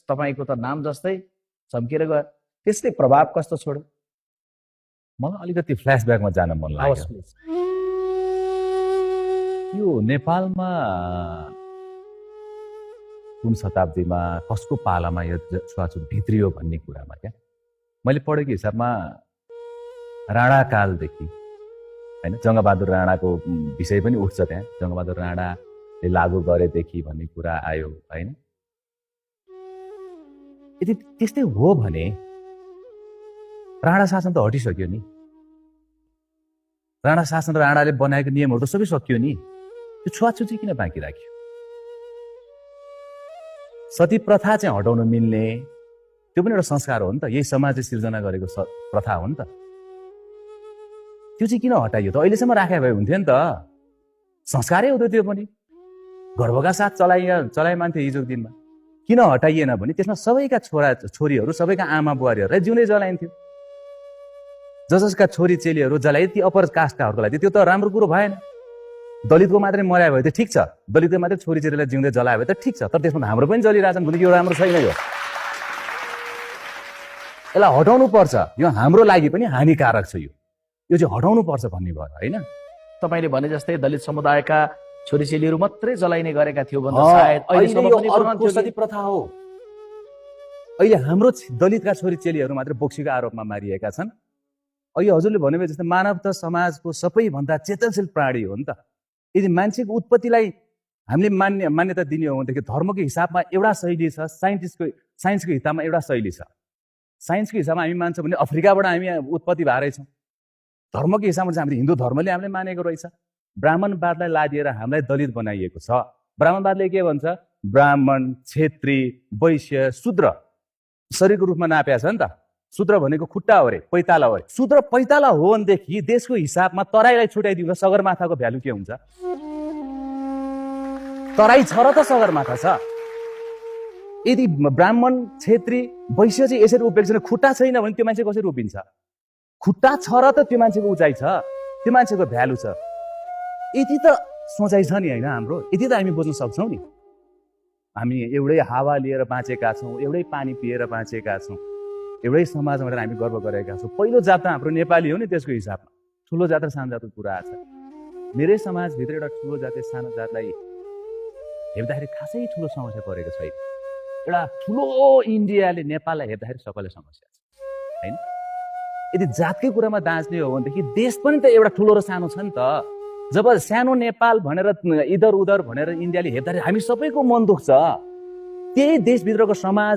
तपाईँको त नाम जस्तै चम्किएर गयो, त्यसले प्रभाव कस्तो छोड्यो? मलाई अलिकति फ्ल्यासब्याकमा जान मन लाग्यो। यो नेपालमा कुन शताब्दीमा कसको पालामा यो छुवाछुत भित्रियो भन्ने कुरामा क्या मैले पढेको हिसाबमा राणाकालदेखि होइन, जङ्गबहादुर राणाको विषय पनि उठ्छ त्यहाँ, जङ्गबहादुर राणाले लागू गरेदेखि भन्ने कुरा आयो होइन। यदि त्यस्तै हो भने राणा शासन त हटिसक्यो नि, राणा शासन र राणाले बनाएको नियमहरू त सबै सकियो नि, त्यो छुवाछुत चाहिँ किन बाँकी राख्यो? सती प्रथा चाहिँ हटाउन मिल्ने, त्यो पनि एउटा संस्कार हो नि त, यही समाजले सिर्जना गरेको प्रथा हो नि त, त्यो चाहिँ किन हटाइयो त? अहिलेसम्म राखे भए हुन्थ्यो नि त, संस्कारै हो त त्यो पनि, गर्वका साथ चलाइमान्थ्यो हिजोको दिनमा। किन हटाइएन भने त्यसमा सबैका छोरीहरू सबैका आमा बुहारीहरूलाई जिउँदै जलाइन्थ्यो, जसका छोरी चेलीहरू जलाए ती अपर कास्टकाहरूको लागि त्यो त राम्रो कुरो भएन। दलितको मात्रै मर्या भयो त ठिक छ, दलितको मात्रै छोरी चेलीलाई जिउँदै जलायो भने त ठिक छ, तर त्यसमा हाम्रो पनि जलिरहेछन् भने यो राम्रो छैन। यो यसलाई हटाउनु पर्छ, यो हाम्रो लागि पनि हानिकारक छ, यो चाहिँ हटाउनु पर्छ भन्ने भयो होइन। तपाईँले भने जस्तै दलित समुदायका छोरीचेलीहरू मात्रै जलाइने गरेका थियो भन्दा सायद अर्को सती प्रथा हो। अहिले हाम्रो दलितका छोरीचेलीहरू मात्रै बोक्सीको आरोपमा मारिएका छन्। अहिले हजुरले भन्नुभयो जस्तै मानव त समाजको सबैभन्दा चेतनशील प्राणी हो नि त। यदि मान्छेको उत्पत्तिलाई हामीले मान्यता दिने हो भनेदेखि धर्मको हिसाबमा एउटा शैली छ, साइन्सको हिसाबमा एउटा शैली छ। साइन्सको हिसाबमा हामी मान्छौँ भने अफ्रिकाबाट हामी उत्पत्ति भएरै छौँ, धर्मको हिसाबमा चाहिँ हामीले हिन्दू धर्मले हामीले मानेको रहेछ। ब्राह्मणवादलाई लादिएर हामीलाई दलित बनाइएको छ। ब्राह्मणवादले के भन्छ? ब्राह्मण, क्षेत्री, वैश्य, शूद्र शरीरको रूपमा नापेको छ नि त। शूद्र भनेको खुट्टा हो रे, पैताला हो रे। शूद्र पैताला हो भनेदेखि देशको हिसाबमा तराईलाई छुट्याइदिउँदा सगरमाथाको भ्यालु के हुन्छ? तराई छ र त सगरमाथा छ। यदि ब्राह्मण, क्षेत्री, वैश्य चाहिँ यसरी उभिएको छैन, खुट्टा छैन भने त्यो मान्छे कसरी उभिन्छ? खुट्टा छ र त त्यो मान्छेको उचाइ छ, त्यो मान्छेको भ्यालु छ। यति त सोचाइ छ नि होइन हाम्रो, यति त हामी बुझ्न सक्छौँ नि। हामी एउटै हावा लिएर बाँचेका छौँ, एउटै पानी पिएर बाँचेका छौँ, एउटै समाज भनेर हामी गर्व गरेका छौँ। पहिलो जात त हाम्रो नेपाली हो नि, त्यसको हिसाबमा ठुलो जात र सानो जातको कुरा छ। मेरै समाजभित्र एउटा ठुलो जात सानो जातलाई हेर्दाखेरि खासै ठुलो समस्या परेको छैन। एउटा ठुलो इन्डियाले नेपाललाई हेर्दाखेरि सबैलाई समस्या छ होइन। यदि जातकै कुरामा दाँच्ने हो भनेदेखि देश पनि त एउटा ठुलो र सानो छ नि त। जब सानो नेपाल भनेर इधर उधर भनेर इन्डियाले हेर्दाखेरि हामी सबैको मन दुख्छ। त्यही देशभित्रको समाज